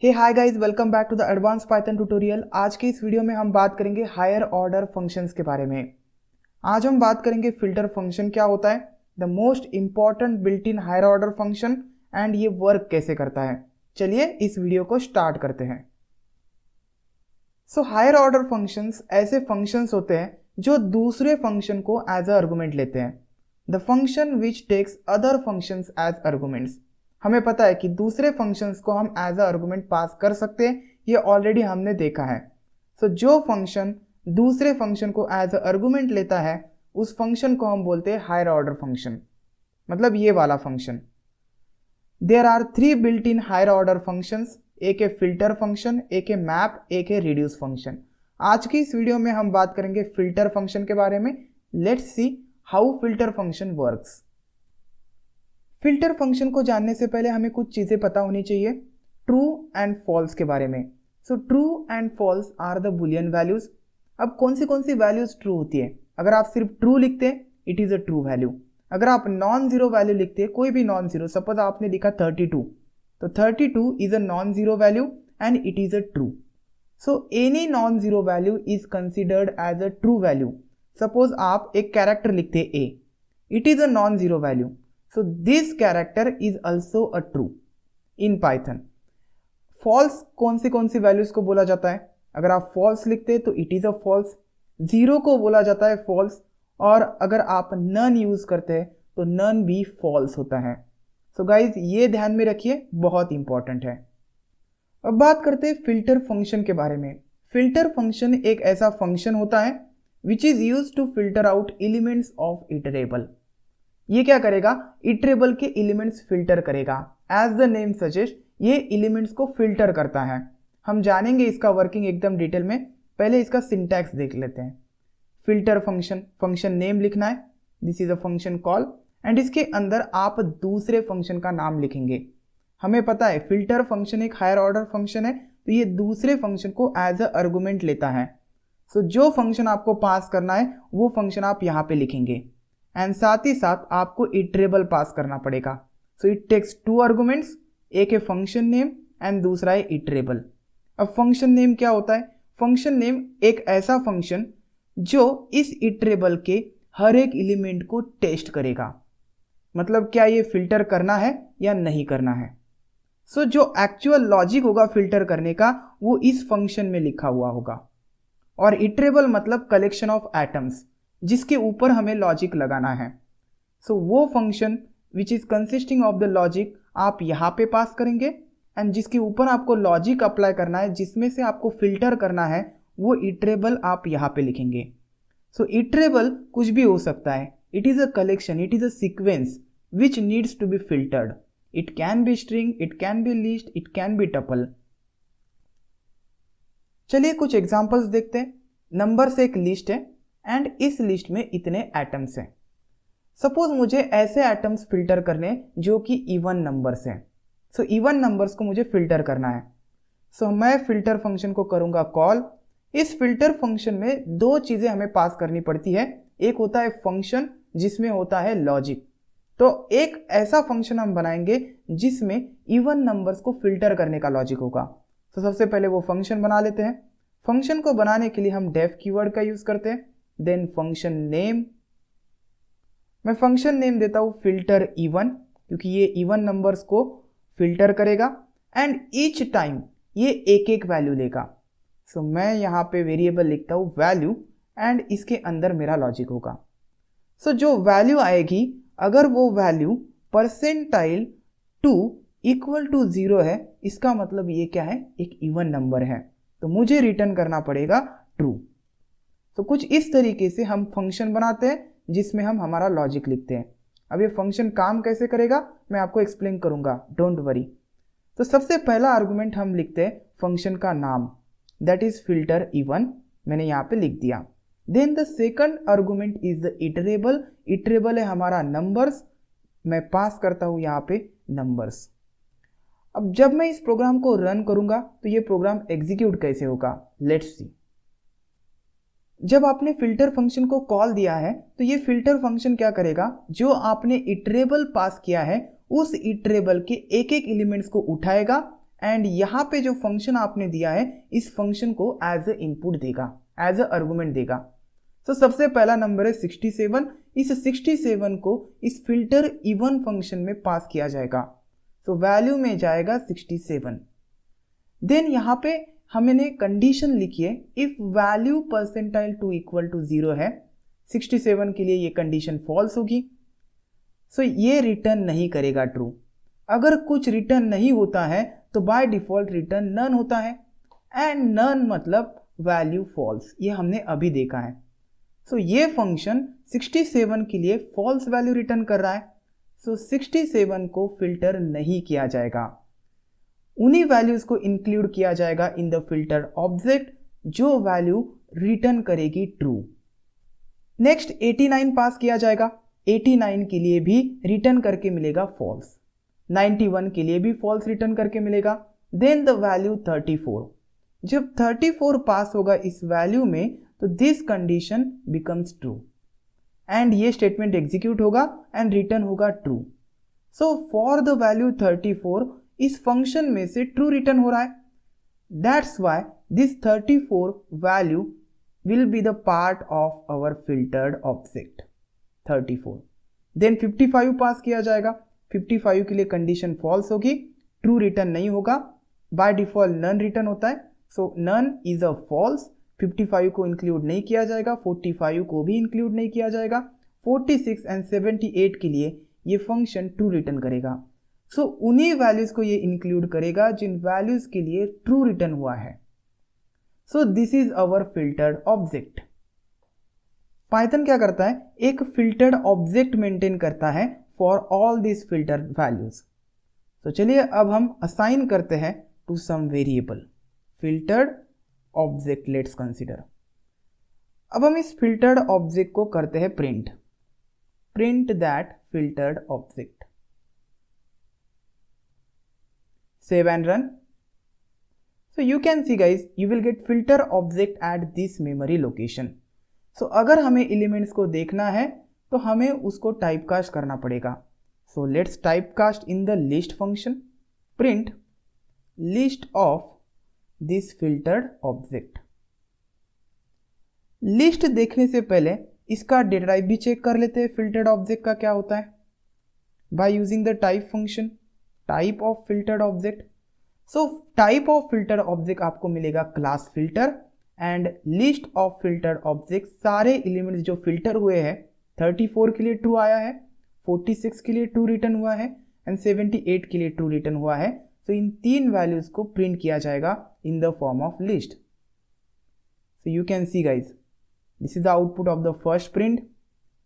Hey hi guys, welcome back to the advance Python tutorial. आज के इस video में हम बात करेंगे हायर ऑर्डर फंक्शंस के बारे में। आज हम बात करेंगे फिल्टर फंक्शन क्या होता है, the most important built in higher order function and ये वर्क कैसे करता है। चलिए इस वीडियो को स्टार्ट करते हैं। हायर ऑर्डर फंक्शंस ऐसे फंक्शंस होते हैं जो दूसरे फंक्शन को एज अ आर्गुमेंट लेते हैं। The function which takes other functions as arguments. हमें पता है कि दूसरे फंक्शंस को हम एज अ आर्गुमेंट पास कर सकते हैं, ये ऑलरेडी हमने देखा है। जो फंक्शन दूसरे फंक्शन को एज अ आर्गुमेंट लेता है उस फंक्शन को हम बोलते हैं हायर ऑर्डर फंक्शन, मतलब ये वाला function. There are 3 built in higher order functions, एक है फिल्टर फंक्शन, एक है मैप, एक है रिड्यूस फंक्शन। आज की इस वीडियो में हम बात करेंगे फिल्टर फंक्शन के बारे में। Let's see how filter function works. Filter function को जानने से पहले हमें कुछ चीजें पता होनी चाहिए ट्रू एंड फॉल्स के बारे में। True and false are the boolean values. अब कौन सी वैल्यूज ट्रू होती है? अगर आप सिर्फ ट्रू लिखते हैं it is a true value. अगर आप नॉन जीरो वैल्यू लिखते हैं, कोई भी नॉन जीरो, सपोज आपने लिखा 32, तो 32 is a non zero value and it is a true. Any non zero value is considered as a true value. Suppose आप एक कैरेक्टर लिखते हैं A, it is a non zero value, so this character is also a true in Python. false कौन सी values को बोला जाता है? अगर आप false लिखते हैं तो it is a false, zero को बोला जाता है false, और अगर आप none यूज करते हैं तो none भी false होता है। गाइज ये ध्यान में रखिए, बहुत इंपॉर्टेंट है। अब बात करते हैं फिल्टर फंक्शन के बारे में। फिल्टर फंक्शन एक ऐसा फंक्शन होता है which is use to filter out elements of iterable. ये क्या करेगा? इटरेबल के एलिमेंट्स फिल्टर करेगा। एज द नेम सजेस्ट, ये एलिमेंट्स को फिल्टर करता है। हम जानेंगे इसका वर्किंग एकदम डिटेल में, पहले इसका सिंटैक्स देख लेते हैं। फिल्टर फंक्शन, फंक्शन नेम लिखना है, this is a function call, and इसके अंदर आप दूसरे फंक्शन का नाम लिखेंगे। हमें पता है फिल्टर फंक्शन एक हायर ऑर्डर फंक्शन है, तो ये दूसरे फंक्शन को एज अ आर्गुमेंट लेता है। जो फंक्शन आपको पास करना है वो फंक्शन आप यहाँ पे लिखेंगे, एंड साथ ही साथ आपको इटरेबल पास करना पड़ेगा। इट टेक्स 2 आर्गुमेंट्स, एक है फंक्शन नेम एंड दूसरा है इटरेबल। अब फंक्शन नेम क्या होता है? फंक्शन नेम एक ऐसा फंक्शन जो इस इटरेबल के हर एक एलिमेंट को टेस्ट करेगा, मतलब क्या ये फिल्टर करना है या नहीं करना है। जो एक्चुअल लॉजिक होगा फिल्टर करने का वो इस फंक्शन में लिखा हुआ होगा। और इटरेबल मतलब कलेक्शन ऑफ एटम्स, जिसके ऊपर हमें लॉजिक लगाना है। वो function which is consisting of the logic आप यहाँ पे पास करेंगे, एंड जिसके ऊपर आपको लॉजिक अप्लाई करना है, जिसमें से आपको फिल्टर करना है, वो इटरेबल आप यहाँ पे लिखेंगे। इटरेबल कुछ भी हो सकता है, it is a collection, it is a sequence which needs to be filtered. It can be string, it can be list, it can be tuple. चलिए कुछ एग्जांपल्स देखते हैं। नंबर से एक लिस्ट है एंड इस लिस्ट में इतने एटम्स हैं। सपोज मुझे ऐसे एटम्स फिल्टर करने जो कि इवन नंबर्स हैं। इवन नंबर्स को मुझे फिल्टर करना है। मैं फिल्टर फंक्शन को करूंगा कॉल। इस फिल्टर फंक्शन में 2 चीजें हमें पास करनी पड़ती है। एक होता है फंक्शन जिसमें होता है लॉजिक। एक ऐसा फंक्शन हम बनाएंगे जिसमें इवन नंबर्स को फिल्टर करने का लॉजिक होगा। सबसे पहले वो फंक्शन बना लेते हैं। फंक्शन को बनाने के लिए हम डेफ कीवर्ड का यूज करते हैं। देन फंक्शन नेम, मैं फंक्शन नेम देता हूं फिल्टर इवन, क्योंकि ये इवन नंबर्स को फिल्टर करेगा, एंड ईच टाइम ये एक एक वैल्यू लेगा। मैं यहां पे वेरिएबल लिखता हूं वैल्यू, एंड इसके अंदर मेरा लॉजिक होगा। जो वैल्यू आएगी, अगर वो वैल्यू परसेंटाइल 2 इक्वल टू 0 है, इसका मतलब ये क्या है? एक इवन नंबर है, तो मुझे रिटर्न करना पड़ेगा ट्रू। कुछ इस तरीके से हम फंक्शन बनाते हैं जिसमें हम हमारा लॉजिक लिखते हैं। अब ये फंक्शन काम कैसे करेगा मैं आपको एक्सप्लेन करूंगा, डोंट वरी। सबसे पहला आर्गुमेंट हम लिखते हैं फंक्शन का नाम, दैट इज फिल्टर इवन, मैंने यहाँ पे लिख दिया। Then the second argument is the iterable, iterable है हमारा नंबर्स, मैं पास करता हूं यहाँ पे नंबर्स। अब जब मैं इस प्रोग्राम को रन करूंगा तो ये प्रोग्राम एग्जीक्यूट कैसे होगा, लेट्स सी। जब आपने फिल्टर फंक्शन को कॉल दिया है तो ये फिल्टर फंक्शन क्या करेगा? जो आपने इटरेबल पास किया है उस इटरेबल के एक एक एलिमेंट्स को उठाएगा एंड यहाँ पे जो फंक्शन आपने दिया है इस फंक्शन को एज ए इनपुट देगा, एज ए आर्गुमेंट देगा। तो सबसे पहला नंबर है 67, इस 67 को इस फिल्टर इवन फंक्शन में पास किया जाएगा। तो वैल्यू में जाएगा 67। देन यहाँ पे हमने कंडीशन लिखी है, if value percentile 2 equal to 0 है, 67 के लिए ये कंडीशन फॉल्स होगी। सो ये रिटर्न नहीं करेगा ट्रू। अगर कुछ रिटर्न नहीं होता है तो बाय डिफॉल्ट रिटर्न नन होता है, एंड नन मतलब वैल्यू फॉल्स, ये हमने अभी देखा है। सो ये फंक्शन 67 के लिए फॉल्स वैल्यू रिटर्न कर रहा है। सो 67 को फिल्टर नहीं किया जाएगा, उन्हीं वैल्यूज को इंक्लूड किया जाएगा इन द फिल्टर ऑब्जेक्ट जो वैल्यू रिटर्न करेगी ट्रू। नेक्स्ट 89 पास किया जाएगा, 89 के लिए भी रिटर्न करके मिलेगा फॉल्स, 91 के लिए भी फॉल्स रिटर्न करके मिलेगा। देन द वैल्यू 34, जब 34 पास होगा इस वैल्यू में तो this condition becomes true and ये स्टेटमेंट एग्जीक्यूट होगा एंड रिटर्न होगा true. So for the value 34 इस फंक्शन में से ट्रू रिटर्न हो रहा है, that's why this 34 value will be the part of our filtered object 34। Then 55 pass किया जाएगा, 55 के लिए कंडीशन फॉल्स होगी, ट्रू रिटर्न नहीं होगा, बाय डिफॉल्ट नन रिटर्न होता है। So none is a false, 55 को इंक्लूड नहीं किया जाएगा, 45 को भी इंक्लूड नहीं किया जाएगा, 46 एंड 78 के लिए ये फंक्शन ट्रू रिटर्न करेगा। सो उन्हीं वैल्यूज को ये इंक्लूड करेगा जिन वैल्यूज के लिए ट्रू रिटर्न हुआ है। So this is our filtered object. Python क्या करता है, एक फिल्टर्ड ऑब्जेक्ट मेंटेन करता है for all this filtered values. तो चलिए अब हम असाइन करते हैं to some variable filtered object, let's consider. अब हम इस फिल्टर्ड ऑब्जेक्ट को करते हैं print, print that filtered object. Save and run. So you can see guys, you will get filter object at this memory location. So अगर हमें elements को देखना है तो हमें उसको टाइपकास्ट करना पड़ेगा। So let's typecast in the list function, print list of this filtered object. List देखने से पहले इसका डेटा टाइप भी चेक कर लेते हैं, फिल्टर्ड ऑब्जेक्ट का क्या होता है, by using the type function, type of filtered object. So type of filter object आपको मिलेगा class filter, and list of filter object सारे एलिमेंट्स जो फिल्टर हुए हैं, 34 के लिए ट्रू आया है, 46 के लिए ट्रू रिटर्न हुआ है एंड 78 के लिए ट्रू रिटर्न हुआ है। तो इन तीन वैल्यूज को प्रिंट किया जाएगा in the form of list. So you can see guys, this is the output of the first print.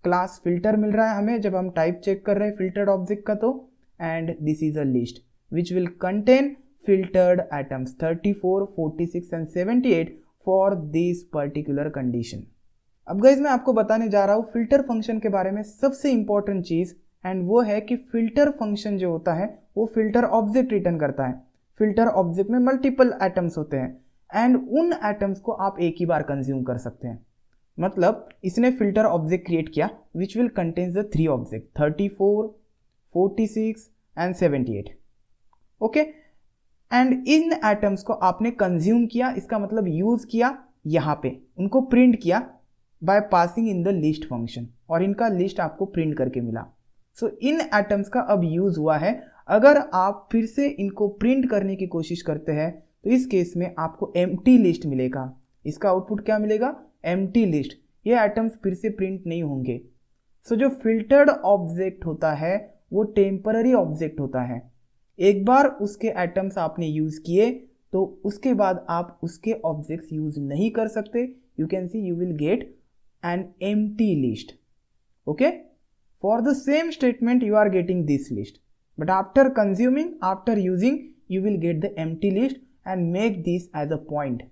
Class filter मिल रहा है हमें जब हम टाइप चेक कर रहे हैं फिल्टर्ड ऑब्जेक्ट का, तो and this is a list which will contain filtered atoms 34, 46 and 78 for this particular condition. अब गाइज मैं आपको बताने जा रहा हूँ फिल्टर फंक्शन के बारे में सबसे इंपॉर्टेंट चीज, एंड वो है कि फिल्टर फंक्शन जो होता है वो फिल्टर ऑब्जेक्ट रिटर्न करता है। फिल्टर ऑब्जेक्ट में मल्टीपल एटम्स होते हैं एंड उन एटम्स को आप एक ही बार कंज्यूम कर सकते हैं। मतलब इसने फिल्टर ऑब्जेक्ट क्रिएट किया which will contains the 3 object 34, 46 and 78। Okay, and in atoms को आपने कंज्यूम किया, इसका मतलब यूज किया, यहाँ पे उनको प्रिंट किया by passing in the list function, और इनका लिस्ट आपको प्रिंट करके मिला। सो इन एटम्स का अब यूज हुआ है। अगर आप फिर से इनको प्रिंट करने की कोशिश करते हैं तो इस केस में आपको एम्प्टी लिस्ट मिलेगा। इसका आउटपुट क्या मिलेगा, एम्प्टी लिस्ट। ये एटम्स फिर से प्रिंट नहीं होंगे। सो जो फिल्टर्ड ऑब्जेक्ट होता है वो टेम्पररी ऑब्जेक्ट होता है। एक बार उसके एटम्स आपने यूज किए तो उसके बाद आप उसके ऑब्जेक्ट्स यूज नहीं कर सकते। You can see you will get an empty list. Okay, for the same statement you are getting this list, but after consuming, after using, you will get the empty list and make this as a point.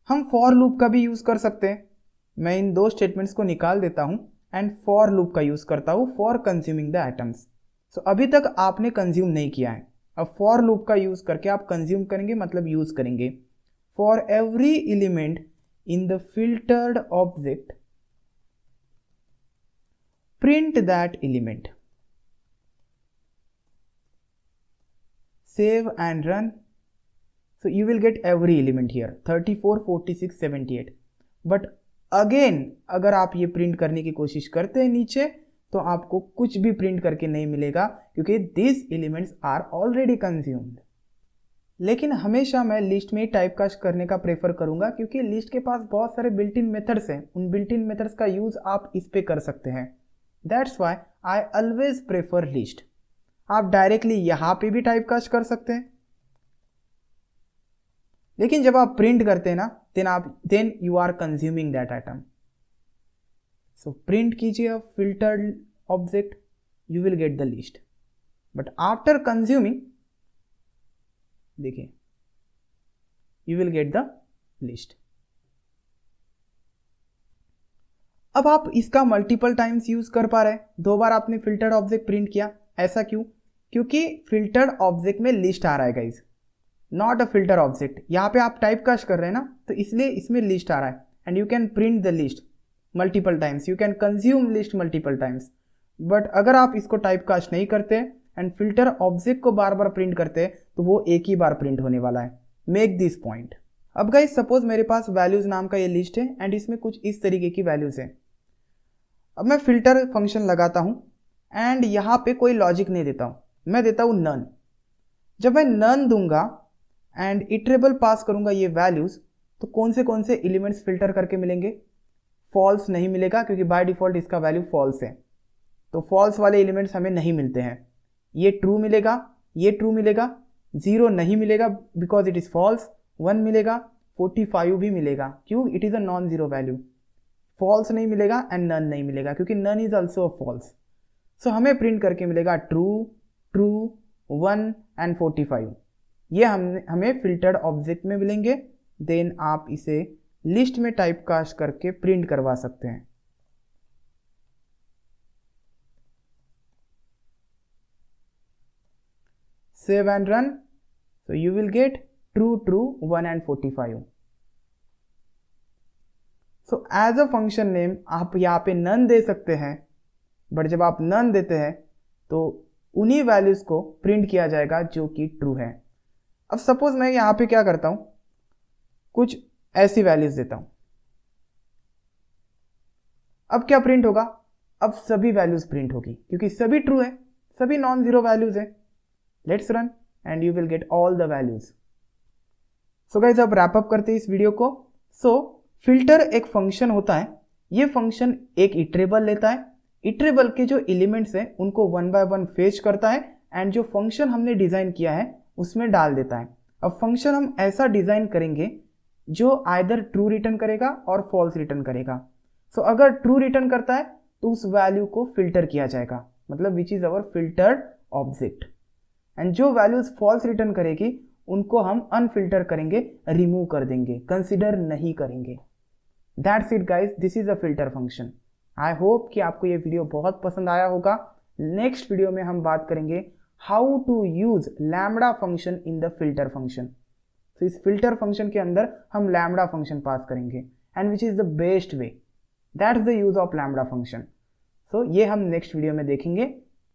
हम for loop का भी use कर सकते हैं। मैं इन दो statements को निकाल देता हूं एंड फॉर लूप का यूज करता हूं फॉर कंज्यूमिंग द एटम्स। सो अभी तक आपने कंज्यूम नहीं किया है, अब फॉर लूप का यूज करके आप कंज्यूम करेंगे, मतलब यूज करेंगे। For every element in the filtered object print that element. save and run. So you will get every element here 34, 46, 78. But again अगर आप ये प्रिंट करने की कोशिश करते हैं नीचे तो आपको कुछ भी प्रिंट करके नहीं मिलेगा क्योंकि this elements are already consumed. लेकिन हमेशा मैं लिस्ट में ही टाइप कास्ट करने का प्रेफर करूंगा क्योंकि लिस्ट के पास बहुत सारे बिल्ट इन मेथड्स हैं, उन बिल्ट इन मेथड्स का यूज आप इस पे कर सकते हैं। That's why I always prefer list. आप डायरेक्टली यहां पे भी टाइप कास्ट कर सकते हैं, लेकिन जब आप प्रिंट करते हैं ना then you are consuming that item. So print कीजिए filtered object, you will get the list, but after consuming देखिए you will get the list. अब आप इसका मल्टीपल टाइम्स यूज कर पा रहे हैं। 2 बार आपने फिल्टर्ड ऑब्जेक्ट प्रिंट किया, ऐसा क्यों? क्योंकि फिल्टर्ड ऑब्जेक्ट में लिस्ट आ रहा है guys, not a filter object. यहाँ पे आप टाइप कास्ट कर रहे हैं ना, तो इसलिए इसमें लिस्ट आ रहा है and you can print the list multiple times, you can consume list multiple times. But अगर आप इसको टाइप कास्ट नहीं करते एंड फिल्टर ऑब्जेक्ट को बार बार प्रिंट करते हैं तो वो एक ही बार प्रिंट होने वाला है। Make this point. अब गाइस सपोज मेरे पास वैल्यूज नाम का ये लिस्ट है एंड इसमें कुछ इस तरीके की वैल्यूज है। अब मैं फिल्टर फंक्शन लगाता हूँ एंड यहाँ पे कोई लॉजिक नहीं देता हूँ, मैं देता हूँ नन। जब मैं नन दूंगा एंड इटरेबल पास करूंगा ये वैल्यूज, तो कौन से एलिमेंट्स फिल्टर करके मिलेंगे? फॉल्स नहीं मिलेगा क्योंकि बाय डिफॉल्ट इसका वैल्यू फॉल्स है, तो फॉल्स वाले एलिमेंट्स हमें नहीं मिलते हैं। ये ट्रू मिलेगा, ये ट्रू मिलेगा, 0 नहीं मिलेगा बिकॉज इट इज फॉल्स, 1 मिलेगा, 45 भी मिलेगा, क्यों? It is a non zero value. False नहीं मिलेगा एंड नन नहीं मिलेगा क्योंकि none is also a false. So हमें प्रिंट करके मिलेगा ट्रू, ट्रू, 1 एंड 45। ये हमें फिल्टर्ड ऑब्जेक्ट में मिलेंगे। देन आप इसे लिस्ट में टाइप कास्ट करके प्रिंट करवा सकते हैं। Save and run, so you will get true, true, 1 and 45. So as a function name आप यहाँ पे none दे सकते हैं, बट जब आप none देते हैं तो उन्हीं वैल्यूज को प्रिंट किया जाएगा जो कि ट्रू है। अब सपोज मैं यहाँ पे क्या करता हूँ, कुछ ऐसी वैल्यूज देता हूँ। अब क्या प्रिंट होगा? अब सभी वैल्यूज प्रिंट होगी क्योंकि सभी ट्रू है, सभी नॉन जीरो वैल्यूज है। Let's run and you will get all the values. So guys अब रैप अप करते हैं इस वीडियो को। सो फिल्टर एक फंक्शन होता है, ये फंक्शन एक इटरेबल लेता है, इटरेबल के जो एलिमेंट्स हैं उनको 1 बाय 1 फेच करता है एंड जो फंक्शन हमने डिजाइन किया है उसमें डाल देता है। अब फंक्शन हम ऐसा डिजाइन करेंगे जो आइदर ट्रू रिटर्न करेगा और फॉल्स रिटर्न करेगा। सो अगर ट्रू रिटर्न करता है तो उस वैल्यू को फिल्टर किया जाएगा, मतलब which is our filtered object. And जो वैल्यूज फॉल्स रिटर्न करेगी उनको हम अनफिल्टर करेंगे, रिमूव कर देंगे, कंसिडर नहीं करेंगे। That's it guys, this is a filter function. I hope कि आपको ये वीडियो बहुत पसंद आया होगा। नेक्स्ट वीडियो में हम बात करेंगे how to use lambda function in the filter function. तो इस फिल्टर फंक्शन के अंदर हम लैम्बडा फंक्शन पास करेंगे and which is the best way, that's the use of lambda function. So ये हम नेक्स्ट वीडियो में देखेंगे।